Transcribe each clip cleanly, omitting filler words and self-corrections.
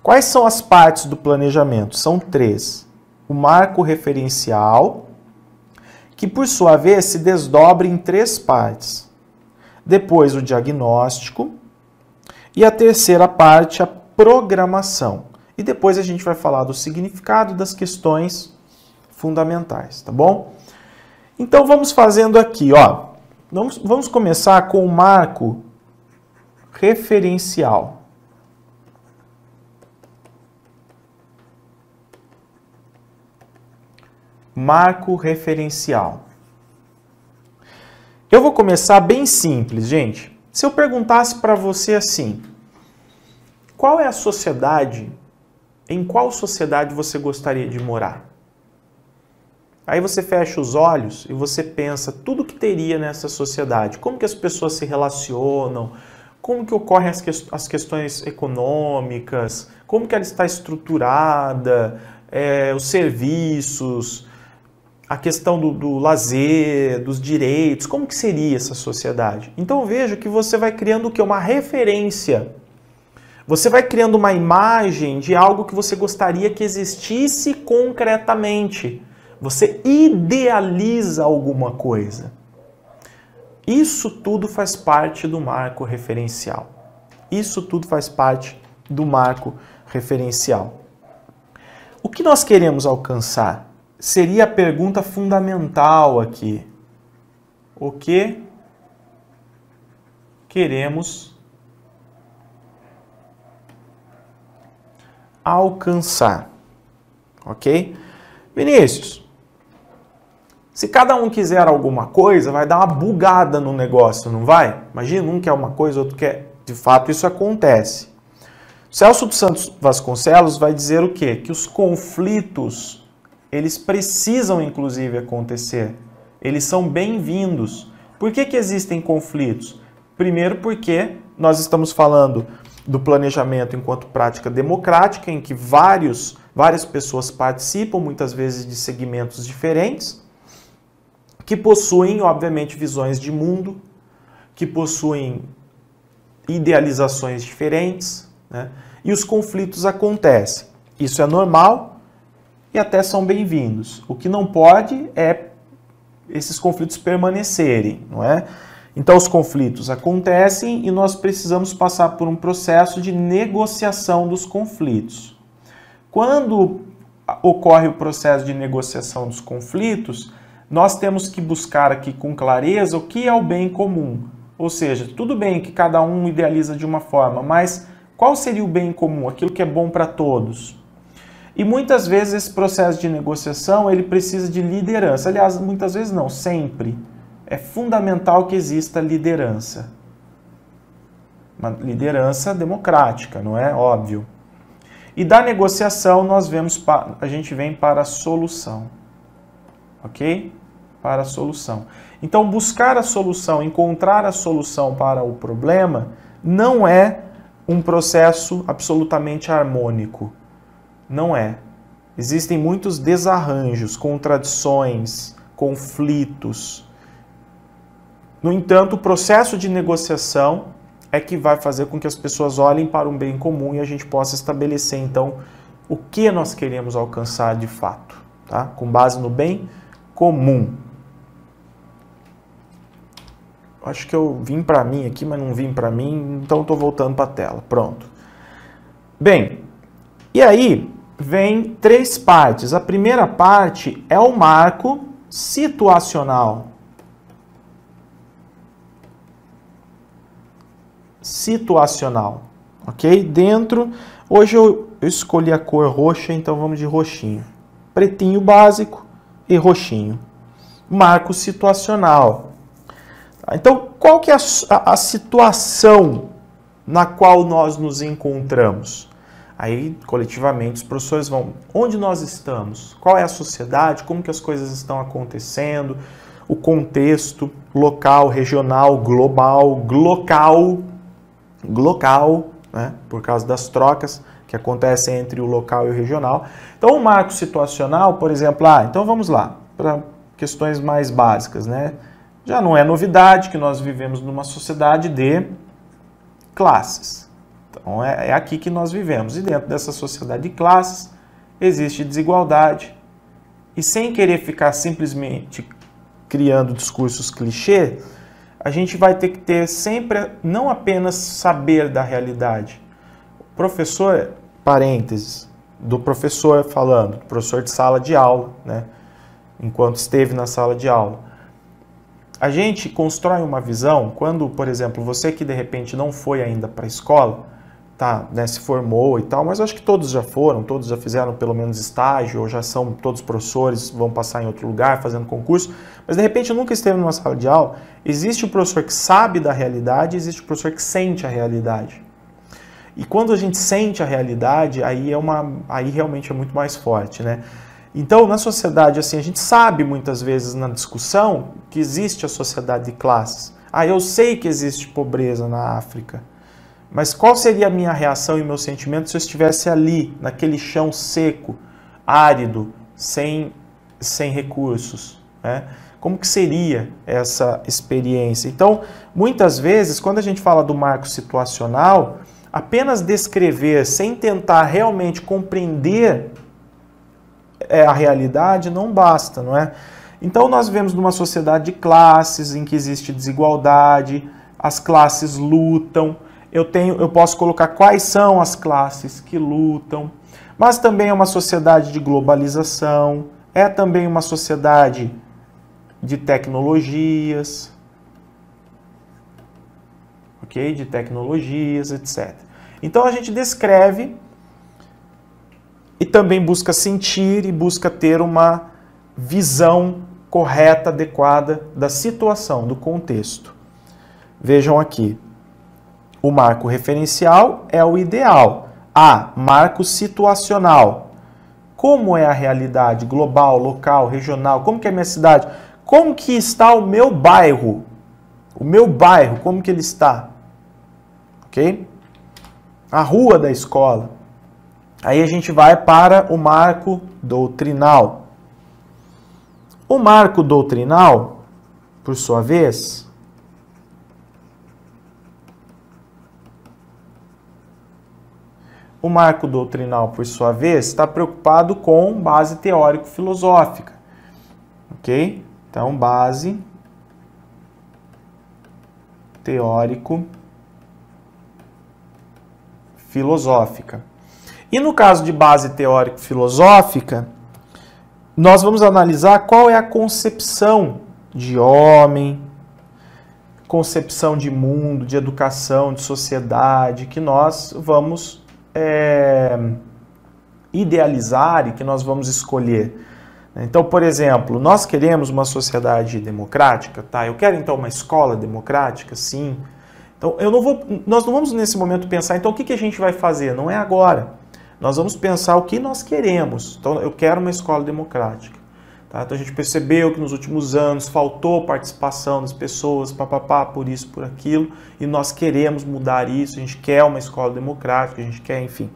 Quais são as partes do planejamento? São 3. O marco referencial, que por sua vez se desdobra em 3 partes. Depois o diagnóstico e a terceira parte, a programação. E depois a gente vai falar do significado das questões fundamentais, tá bom? Então vamos fazendo aqui, ó. Vamos começar com o marco referencial. Marco referencial. Eu vou começar bem simples, gente. Se eu perguntasse para você assim, qual é a sociedade, em qual sociedade você gostaria de morar? Aí você fecha os olhos e você pensa tudo que teria nessa sociedade, como que as pessoas se relacionam, como que ocorrem as questões econômicas, como que ela está estruturada, os serviços, a questão do lazer, dos direitos, como que seria essa sociedade? Então veja que você vai criando o quê? Uma referência. Você vai criando uma imagem de algo que você gostaria que existisse concretamente. Você idealiza alguma coisa. Isso tudo faz parte do marco referencial. Isso tudo faz parte do marco referencial. O que nós queremos alcançar? Seria a pergunta fundamental aqui. O que queremos alcançar? Ok? Vinícius, se cada um quiser alguma coisa, vai dar uma bugada no negócio, não vai? Imagina, um quer uma coisa, outro quer... De fato, isso acontece. Celso dos Santos Vasconcelos vai dizer o quê? Que os conflitos, eles precisam, inclusive, acontecer. Eles são bem-vindos. Por que existem conflitos? Primeiro porque nós estamos falando do planejamento enquanto prática democrática, em que várias pessoas participam, muitas vezes de segmentos diferentes, que possuem, obviamente, visões de mundo, que possuem idealizações diferentes, né? E os conflitos acontecem. Isso é normal e até são bem-vindos. O que não pode é esses conflitos permanecerem, não é? Então os conflitos acontecem e nós precisamos passar por um processo de negociação dos conflitos. Quando ocorre o processo de negociação dos conflitos, nós temos que buscar aqui com clareza o que é o bem comum. Ou seja, tudo bem que cada um idealiza de uma forma, mas qual seria o bem comum, aquilo que é bom para todos? E muitas vezes esse processo de negociação ele precisa de liderança. Aliás, muitas vezes não, sempre. É fundamental que exista liderança. Uma liderança democrática, não é? Óbvio. E da negociação a gente vem para a solução. Ok? Para a solução. Então, buscar a solução, encontrar a solução para o problema, não é um processo absolutamente harmônico. Não é. Existem muitos desarranjos, contradições, conflitos. No entanto, o processo de negociação é que vai fazer com que as pessoas olhem para um bem comum e a gente possa estabelecer, então, o que nós queremos alcançar de fato, tá? Com base no bem comum. Acho que eu vim para mim aqui, mas não vim para mim, então estou voltando para a tela. Pronto. Bem, e aí vem 3 partes. A primeira parte é o marco situacional. Situacional, ok? Hoje eu escolhi a cor roxa, então vamos de roxinho. Pretinho básico e roxinho. Marco situacional. Então, qual que é a situação na qual nós nos encontramos? Aí, coletivamente, os professores vão... Onde nós estamos? Qual é a sociedade? Como que as coisas estão acontecendo? O contexto local, regional, global, local, né? Por causa das trocas que acontecem entre o local e o regional. Então, o marco situacional, por exemplo... então vamos lá, para questões mais básicas, né? Já não é novidade que nós vivemos numa sociedade de classes. Então é aqui que nós vivemos. E dentro dessa sociedade de classes existe desigualdade. E sem querer ficar simplesmente criando discursos clichê, a gente vai ter que ter sempre, não apenas saber da realidade. O professor, parênteses, do professor falando, do professor de sala de aula, né? Enquanto esteve na sala de aula. A gente constrói uma visão quando, por exemplo, você que de repente não foi ainda para a escola, tá, né, se formou e tal, mas acho que todos já foram, todos já fizeram pelo menos estágio, ou já são todos professores, vão passar em outro lugar fazendo concurso, mas de repente nunca esteve numa sala de aula. Existe o professor que sabe da realidade, existe o professor que sente a realidade. E quando a gente sente a realidade, aí realmente é muito mais forte, né? Então, na sociedade, assim, a gente sabe muitas vezes na discussão que existe a sociedade de classes. Eu sei que existe pobreza na África, mas qual seria a minha reação e meu sentimento se eu estivesse ali, naquele chão seco, árido, sem recursos, né? Como que seria essa experiência? Então, muitas vezes, quando a gente fala do marco situacional, apenas descrever sem tentar realmente compreender a realidade não basta, não é? Então nós vivemos numa sociedade de classes em que existe desigualdade, as classes lutam, eu posso colocar quais são as classes que lutam, mas também é uma sociedade de globalização, é também uma sociedade de tecnologias, ok? De tecnologias, etc. Então a gente descreve e também busca sentir e busca ter uma visão correta, adequada da situação, do contexto. Vejam aqui, o marco referencial é o ideal. Marco situacional. Como é a realidade global, local, regional? Como que é a minha cidade? Como que está o meu bairro? O meu bairro, como que ele está? Ok? A rua da escola. Aí a gente vai para o marco doutrinal. O marco doutrinal, por sua vez, está preocupado com base teórico-filosófica. Ok? Então, base teórico-filosófica. E no caso de base teórico-filosófica, nós vamos analisar qual é a concepção de homem, concepção de mundo, de educação, de sociedade, que nós vamos idealizar e que nós vamos escolher. Então, por exemplo, nós queremos uma sociedade democrática, tá? Eu quero então uma escola democrática, sim. Então, nós não vamos nesse momento pensar, então o que a gente vai fazer? Não é agora. Nós vamos pensar o que nós queremos. Então, eu quero uma escola democrática. Tá? Então, a gente percebeu que nos últimos anos faltou participação das pessoas, por isso, por aquilo, e nós queremos mudar isso, a gente quer uma escola democrática, a gente quer, enfim.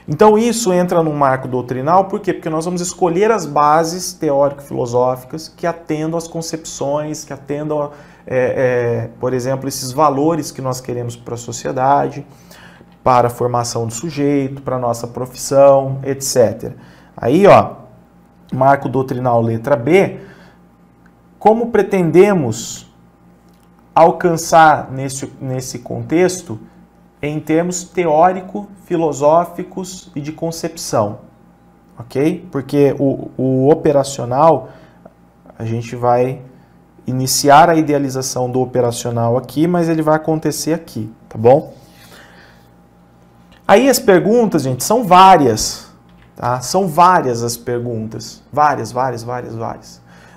Então, isso entra no marco doutrinal, por quê? Porque nós vamos escolher as bases teórico-filosóficas que atendam às concepções, que atendam, por exemplo, esses valores que nós queremos para a sociedade, para a formação do sujeito, para a nossa profissão, etc. Aí, marco doutrinal letra B, como pretendemos alcançar nesse contexto em termos teórico-filosóficos e de concepção, ok? Porque o operacional, a gente vai iniciar a idealização do operacional aqui, mas ele vai acontecer aqui, tá bom? Aí as perguntas, gente, são várias, tá? São várias as perguntas, várias.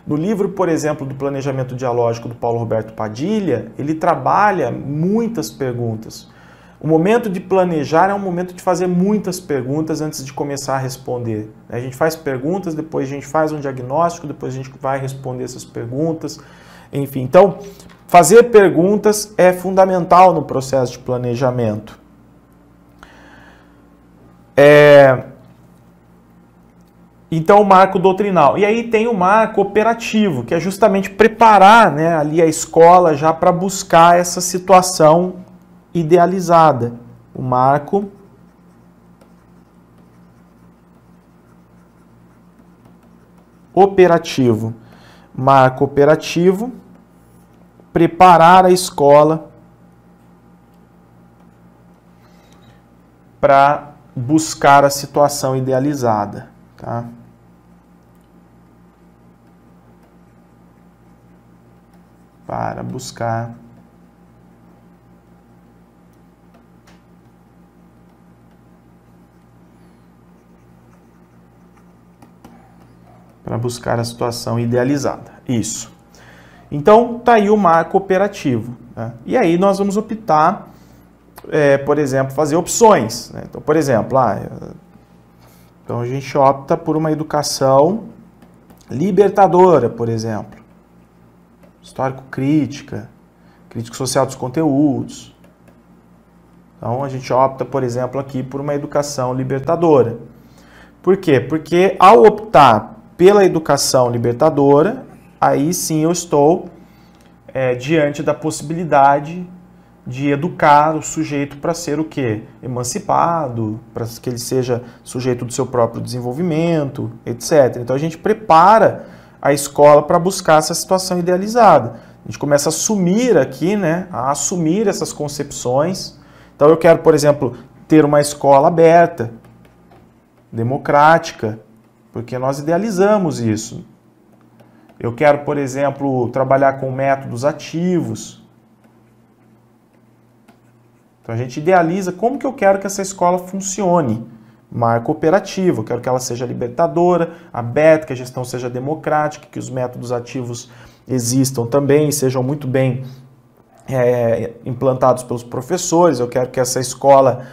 No livro, por exemplo, do Planejamento Dialógico do Paulo Roberto Padilha, ele trabalha muitas perguntas. O momento de planejar é um momento de fazer muitas perguntas antes de começar a responder. A gente faz perguntas, depois a gente faz um diagnóstico, depois a gente vai responder essas perguntas, enfim. Então, fazer perguntas é fundamental no processo de planejamento. Então, o marco doutrinal. E aí tem o marco operativo, que é justamente preparar, né, ali a escola já para buscar essa situação idealizada. o marco operativo. Marco operativo, preparar a escola para buscar a situação idealizada, tá? Para buscar a situação idealizada. Isso. Então, tá aí o marco operativo, né? E aí nós vamos optar, por exemplo, fazer opções, né? Então, por exemplo, então a gente opta por uma educação libertadora, por exemplo. Histórico-crítica, crítica social dos conteúdos. Então, a gente opta, por exemplo, aqui por uma educação libertadora. Por quê? Porque ao optar pela educação libertadora, aí sim eu estou diante da possibilidade de educar o sujeito para ser o quê? Emancipado, para que ele seja sujeito do seu próprio desenvolvimento, etc. Então a gente prepara a escola para buscar essa situação idealizada. A gente começa a assumir aqui, né? A assumir essas concepções. Então eu quero, por exemplo, ter uma escola aberta, democrática, porque nós idealizamos isso. Eu quero, por exemplo, trabalhar com métodos ativos. Então a gente idealiza como que eu quero que essa escola funcione. Marco operativo, eu quero que ela seja libertadora, aberta, que a gestão seja democrática, que os métodos ativos existam também, sejam muito bem implantados pelos professores. Eu quero que essa escola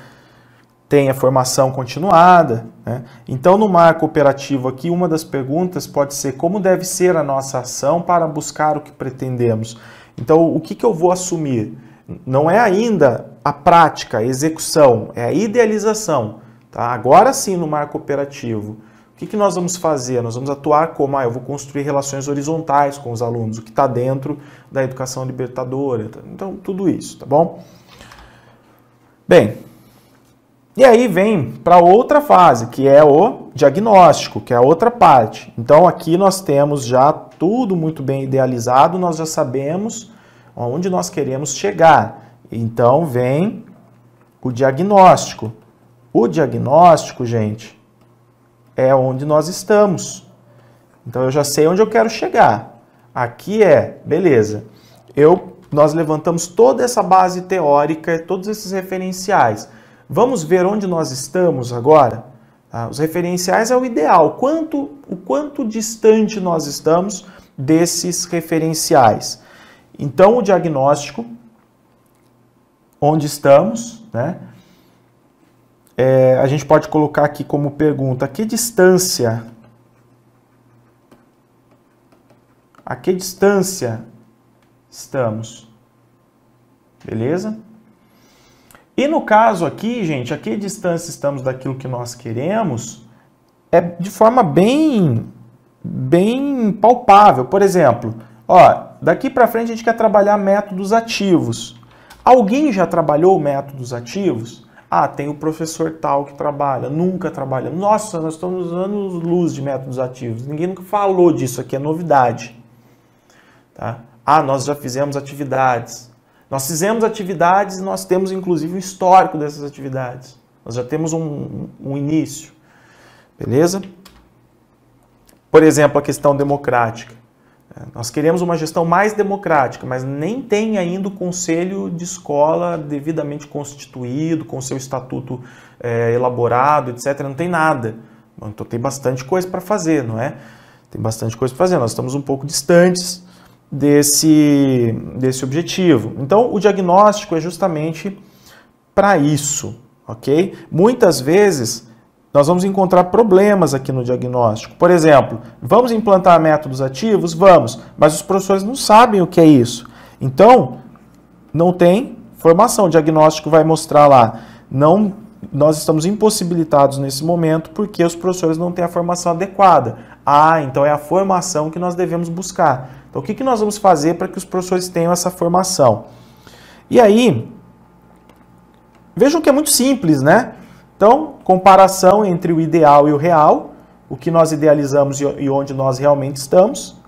tenha formação continuada, né? Então, no marco operativo aqui, uma das perguntas pode ser como deve ser a nossa ação para buscar o que pretendemos. Então, o que eu vou assumir? Não é ainda a prática, a execução, é a idealização. Tá? Agora sim, no marco operativo, o que nós vamos fazer? Nós vamos atuar como? Eu vou construir relações horizontais com os alunos, o que está dentro da educação libertadora. Então, tudo isso, tá bom? Bem, e aí vem para outra fase, que é o diagnóstico, que é a outra parte. Então, aqui nós temos já tudo muito bem idealizado, nós já sabemos onde nós queremos chegar. Então, vem o diagnóstico. O diagnóstico, gente, é onde nós estamos. Então, eu já sei onde eu quero chegar. Aqui beleza, nós levantamos toda essa base teórica, todos esses referenciais. Vamos ver onde nós estamos agora? Os referenciais é o ideal. O quanto distante nós estamos desses referenciais. Então, o diagnóstico, onde estamos, né? A gente pode colocar aqui como pergunta, a que distância estamos? Beleza? E no caso aqui, gente, a que distância estamos daquilo que nós queremos é de forma bem palpável. Por exemplo, daqui para frente a gente quer trabalhar métodos ativos. Alguém já trabalhou métodos ativos? Tem o professor tal que trabalha, nunca trabalha. Nossa, nós estamos usando luz de métodos ativos. Ninguém nunca falou disso, aqui é novidade. Tá? Nós já fizemos atividades. Nós fizemos atividades e nós temos, inclusive, um histórico dessas atividades. Nós já temos um início. Beleza? Por exemplo, a questão democrática. Nós queremos uma gestão mais democrática, mas nem tem ainda o conselho de escola devidamente constituído, com seu estatuto elaborado, etc. Não tem nada. Então tem bastante coisa para fazer, não é? Tem bastante coisa para fazer. Nós estamos um pouco distantes desse objetivo. Então, o diagnóstico é justamente para isso, ok? Muitas vezes, nós vamos encontrar problemas aqui no diagnóstico. Por exemplo, vamos implantar métodos ativos? Vamos, mas os professores não sabem o que é isso. Então, não tem formação. O diagnóstico vai mostrar lá. Nós estamos impossibilitados nesse momento porque os professores não têm a formação adequada. Então é a formação que nós devemos buscar. Então, o que nós vamos fazer para que os professores tenham essa formação? E aí, vejam que é muito simples, né? Então, comparação entre o ideal e o real, o que nós idealizamos e onde nós realmente estamos.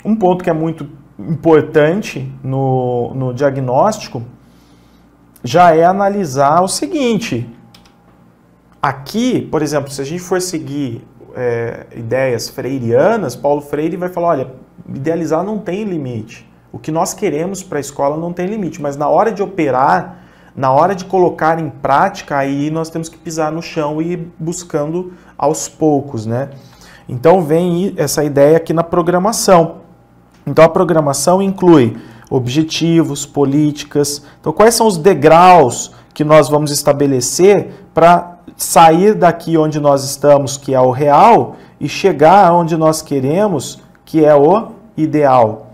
Um ponto que é muito importante no diagnóstico já é analisar o seguinte. Aqui, por exemplo, se a gente for seguir ideias freirianas, Paulo Freire vai falar, olha, idealizar não tem limite. O que nós queremos para a escola não tem limite, mas na hora de operar, na hora de colocar em prática, aí nós temos que pisar no chão e ir buscando aos poucos, né? Então vem essa ideia aqui na programação. Então a programação inclui objetivos, políticas. Então quais são os degraus que nós vamos estabelecer para sair daqui onde nós estamos, que é o real, e chegar onde nós queremos, que é o ideal.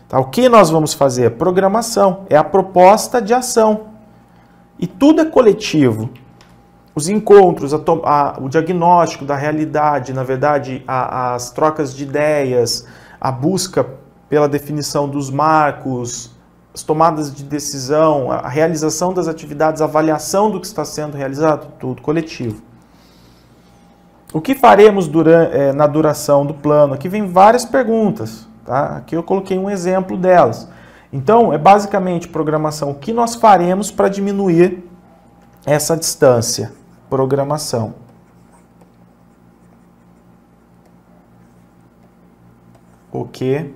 Tá? O que nós vamos fazer? Programação. É a proposta de ação. E tudo é coletivo. Os encontros, o diagnóstico da realidade, na verdade, as trocas de ideias, a busca pela definição dos marcos, as tomadas de decisão, a realização das atividades, a avaliação do que está sendo realizado, tudo coletivo. O que faremos na duração do plano? Aqui vem várias perguntas. Tá? Aqui eu coloquei um exemplo delas. Então, é basicamente programação. O que nós faremos para diminuir essa distância? Programação. O que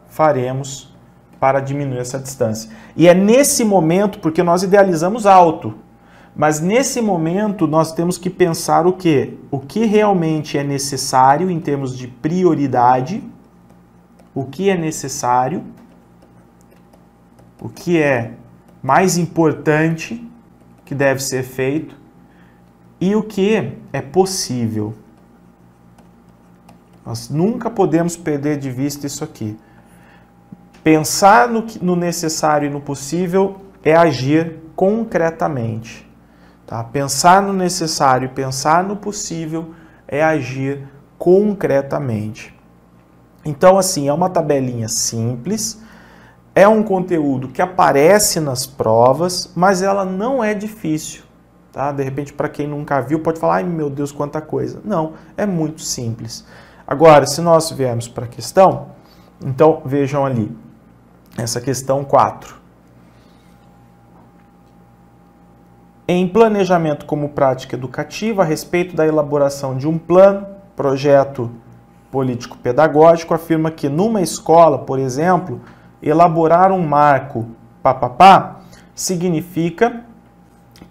faremos para diminuir essa distância? E é nesse momento, porque nós idealizamos alto, mas nesse momento nós temos que pensar o quê? O que realmente é necessário em termos de prioridade, o que é necessário, o que é mais importante que deve ser feito e o que é possível. Nós nunca podemos perder de vista isso aqui. Pensar no necessário e no possível é agir concretamente. Tá? Pensar no necessário e pensar no possível é agir concretamente. Então, assim, é uma tabelinha simples, é um conteúdo que aparece nas provas, mas ela não é difícil. Tá? De repente, para quem nunca viu, pode falar, ai meu Deus, quanta coisa. Não, é muito simples. Agora, se nós viermos para a questão, então vejam ali, essa questão 4. Em planejamento como prática educativa, a respeito da elaboração de um plano, projeto político-pedagógico, afirma que numa escola, por exemplo, elaborar um marco significa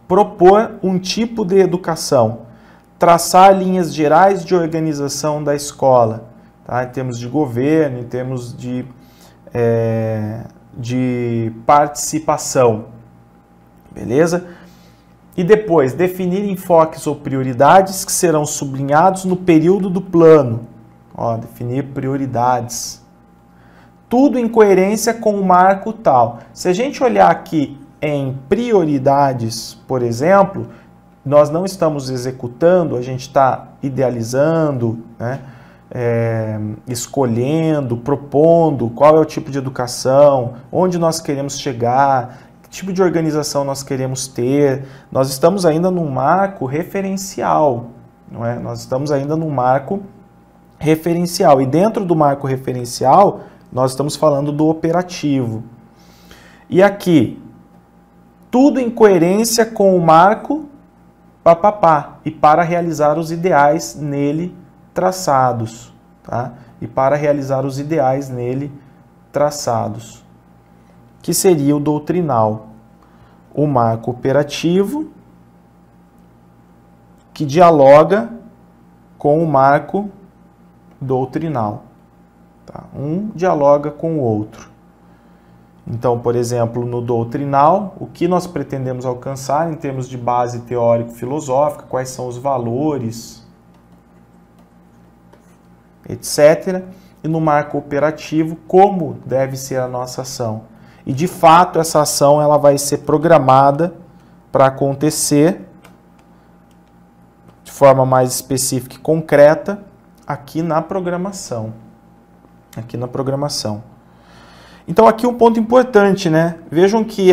propor um tipo de educação, traçar linhas gerais de organização da escola, tá? Em termos de governo, em termos de participação, beleza? E depois, definir enfoques ou prioridades que serão sublinhados no período do plano. Ó, definir prioridades. Tudo em coerência com o marco tal. Se a gente olhar aqui em prioridades, por exemplo, nós não estamos executando, a gente está idealizando, né? Escolhendo, propondo qual é o tipo de educação, onde nós queremos chegar, que tipo de organização nós queremos ter. Nós estamos ainda num marco referencial, não é? Nós estamos ainda num marco referencial. E dentro do marco referencial, nós estamos falando do operativo. E aqui, tudo em coerência com o marco e para realizar os ideais nele traçados, tá? E para realizar os ideais nele traçados, que seria o doutrinal. O marco operativo, que dialoga com o marco doutrinal. Tá? Um dialoga com o outro. Então, por exemplo, no doutrinal, o que nós pretendemos alcançar em termos de base teórico-filosófica, quais são os valores, etc. E no marco operativo, como deve ser a nossa ação. E, de fato, essa ação ela vai ser programada para acontecer de forma mais específica e concreta aqui na programação. Então aqui um ponto importante, né? Vejam que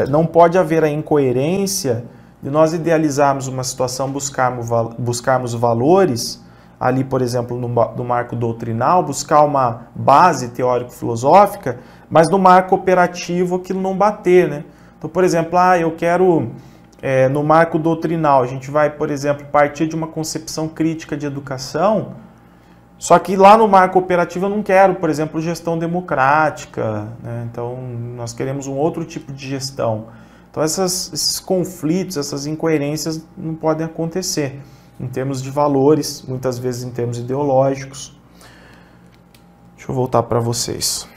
não pode haver a incoerência de nós idealizarmos uma situação, buscarmos valores, ali, por exemplo, no marco doutrinal, buscar uma base teórico-filosófica, mas no marco operativo aquilo não bater, né? Então, por exemplo, eu quero, no marco doutrinal, a gente vai, por exemplo, partir de uma concepção crítica de educação, só que lá no marco operativo eu não quero, por exemplo, gestão democrática, né? Então nós queremos um outro tipo de gestão. Então esses conflitos, essas incoerências não podem acontecer em termos de valores, muitas vezes em termos ideológicos. Deixa eu voltar para vocês.